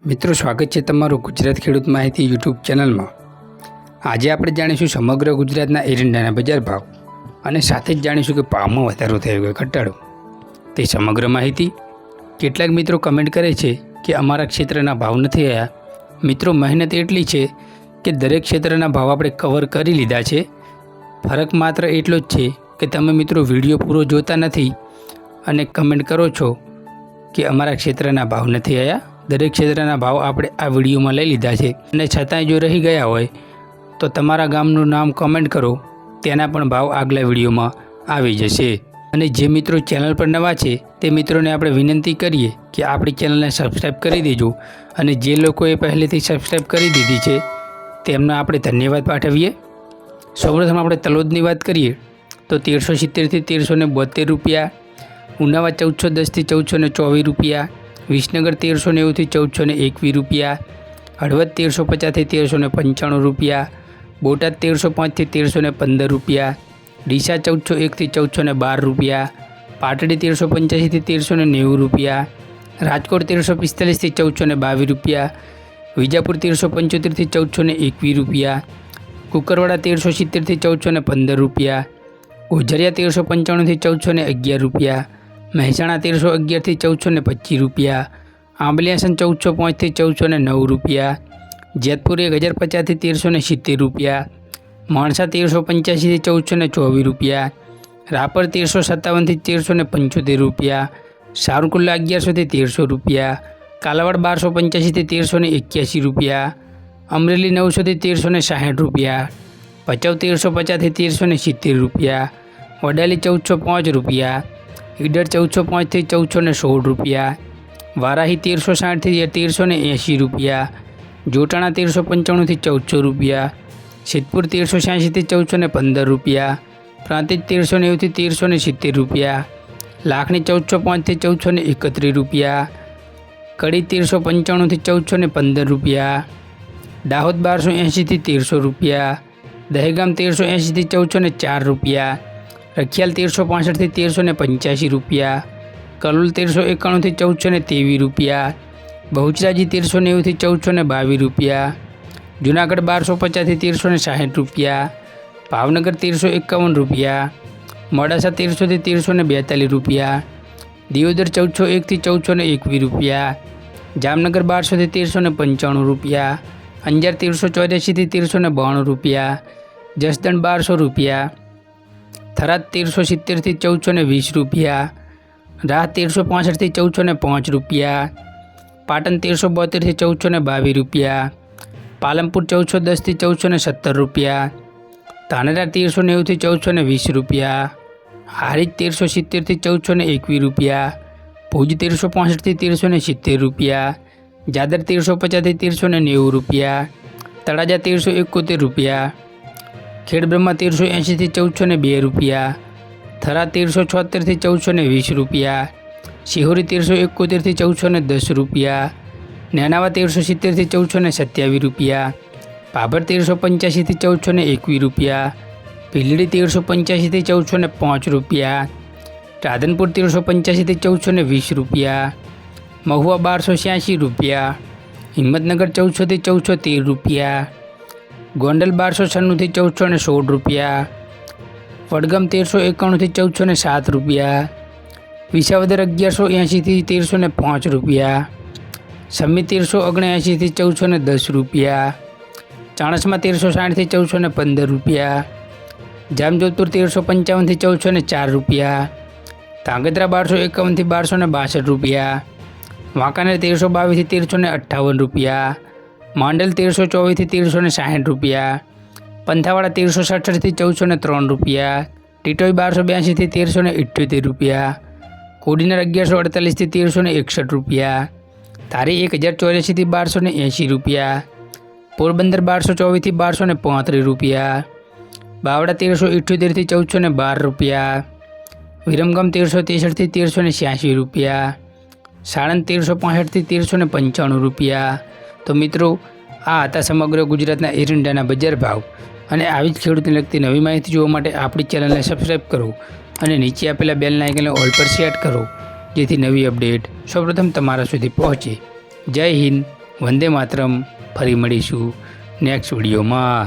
મિત્રો, સ્વાગત છે તમારું ગુજરાત ખેડૂત માહિતી યુટ્યુબ ચેનલમાં। આજે આપણે જાણીશું સમગ્ર ગુજરાતના એરંડાના બજાર ભાવ અને સાથે જ જાણીશું કે ભાવમાં વધારો થયો કે ઘટાડો તે સમગ્ર માહિતી। કેટલાક મિત્રો કમેન્ટ કરે છે કે અમારા ક્ષેત્રના ભાવ નથી આવ્યા। મિત્રો, મહેનત એટલી છે કે દરેક ક્ષેત્રના ભાવ આપણે કવર કરી લીધા છે। ફરક માત્ર એટલો જ છે કે તમે મિત્રો વિડીયો પૂરો જોતા નથી અને કમેન્ટ કરો છો કે અમારા ક્ષેત્રના ભાવ નથી આવ્યા। દરેક ક્ષેત્રના ભાવ આપણે આ વિડીયોમાં લઈ લીધા છે અને છતાંય જો રહી ગયા હોય તો તમારા ગામનું નામ કમેન્ટ કરો, તેના પણ ભાવ આગલા વિડીયોમાં આવી જશે। અને જે મિત્રો ચેનલ પર નવા છે તે મિત્રોને આપણે વિનંતી કરીએ કે આપણી ચેનલને સબસ્ક્રાઈબ કરી દેજો અને જે લોકોએ પહેલેથી સબસ્ક્રાઈબ કરી દીધી છે તેમનો આપણે ધન્યવાદ પાઠવીએ। સૌપ્રથમ આપણે તલોદની વાત કરીએ તો 1370થી 1372 રૂપિયા, ઉનાવા 1410થી 1424 રૂપિયા, વિસનગર 1390થી 1421 રૂપિયા, હળવદ 1350થી 1395 રૂપિયા, બોટાદ 1305થી 1315 રૂપિયા, ડીસા 1401થી 1412 રૂપિયા, પાટડી 1385થી 1390 રૂપિયા, રાજકોટ 1345થી 1422 રૂપિયા, વિજાપુર 1375થી 1421 રૂપિયા, કુકરવાડા 1370થી 1415 રૂપિયા, ઓઝરિયા 1395થી 1411 રૂપિયા, મહેસાણા 1311થી 1425 રૂપિયા, આંબલિયાસન 1405થી 1409 રૂપિયા, જેતપુર 1050થી 1370 રૂપિયા, માણસા 1385થી 1424 રૂપિયા, રાપર 1357થી 1375 રૂપિયા, સાવરકુંડલા 1100થી 1300 રૂપિયા, કાલાવાડ 1285થી 1381 રૂપિયા, અમરેલી 900થી 1360 રૂપિયા, ભચાઉ 1350થી 1370 રૂપિયા, વડાલી 1405 રૂપિયા, ઈડર 1405થી 1416 રૂપિયા, વારાહી 1360થી 1380 રૂપિયા, જોટાણા 1395થી 1400 રૂપિયા, સિદ્ધપુર 1386થી 1415 રૂપિયા, પ્રાંતિજ 1390થી 1370 રૂપિયા, લાખણી 1405થી 1431 રૂપિયા, કડી 1395થી 1415 રૂપિયા, દાહોદ 1280થી 1300 રૂપિયા, દહેગામ 1380થી 1404 રૂપિયા, રખિયાલ 1365થી 1385 રૂપિયા, કલોલ 1391થી 1423 રૂપિયા, બહુચરાજી 1390થી 1422 રૂપિયા, જૂનાગઢ 1250થી 1360 રૂપિયા, ભાવનગર 1351 રૂપિયા, મોડાસા 1300થી 1342 રૂપિયા, દિયોદર 1401થી 1421 રૂપિયા, જામનગર 1200થી 1395 રૂપિયા, અંજાર 1384થી 1392 રૂપિયા, જસદણ 1200 રૂપિયા, થરાદ 1370થી 1420 રૂપિયા, રાહ 1365થી 1405 રૂપિયા, પાટણ 1372થી 1422 રૂપિયા, પાલનપુર 1410થી 1417 રૂપિયા, ધાનેરા 1390થી 1420 રૂપિયા, હારીજ 1370થી 1421 રૂપિયા, ભુજ 1365થી 1370 રૂપિયા, જાદર 1350થી 1390 રૂપિયા, તળાજા 1371 રૂપિયા, ખેડબ્રહ્મા 1380થી 1402 રૂપિયા, થરા 1376થી 1420 રૂપિયા, શિહોરી 1371થી 1410 રૂપિયા, નેનાવા 1370થી 1427 રૂપિયા, ભાભર 1385થી 1421 રૂપિયા, ભીલડી 1385થી 1405 રૂપિયા, રાધનપુર 1385થી 1420 રૂપિયા, મહુવા 1286 રૂપિયા, હિંમતનગર 1400થી 1413 રૂપિયા, ગોંડલ 1296થી 1416 રૂપિયા, વડગામ 1391થી 1407 રૂપિયા, વિસાવદર 1180થી 1305 રૂપિયા, સમી 1379થી 1410 રૂપિયા, ચાણસમા 1360થી 1415 રૂપિયા, જામજોધપુર 1355થી 1404 રૂપિયા, ધાંગધ્રા 1251થી 1262 રૂપિયા, વાંકાનેર 1322થી 1358 રૂપિયા, માંડલ 1324થી 1360 રૂપિયા, પંથાવાડા 1367થી 1403 રૂપિયા, ટીટોઈ 1282થી 1378 રૂપિયા, કોડીનાર 1148થી 1361 રૂપિયા, ધારી 1084થી 1280 રૂપિયા, પોરબંદર 1224થી 1235 રૂપિયા, બાવડા 1378થી 1412 રૂપિયા, વિરમગામ 1363થી 1386 રૂપિયા, સાણંદ 1365થી 1395 રૂપિયા। તો મિત્રો, આ હતા સમગ્ર ગુજરાતના એરંડાના બજાર ભાવ અને આવી જ ખેડૂતને લગતી નવી માહિતી જોવા માટે આપણી ચેનલને સબસ્ક્રાઈબ કરો અને નીચે આપેલા બેલના આઇકનને ઓલ પર સેટ કરો, જેથી નવી અપડેટ સૌપ્રથમ તમારા સુધી પહોંચે। જય હિન્દ, વંદે માતરમ. ફરી મળીશું નેક્સ્ટ વિડીયોમાં.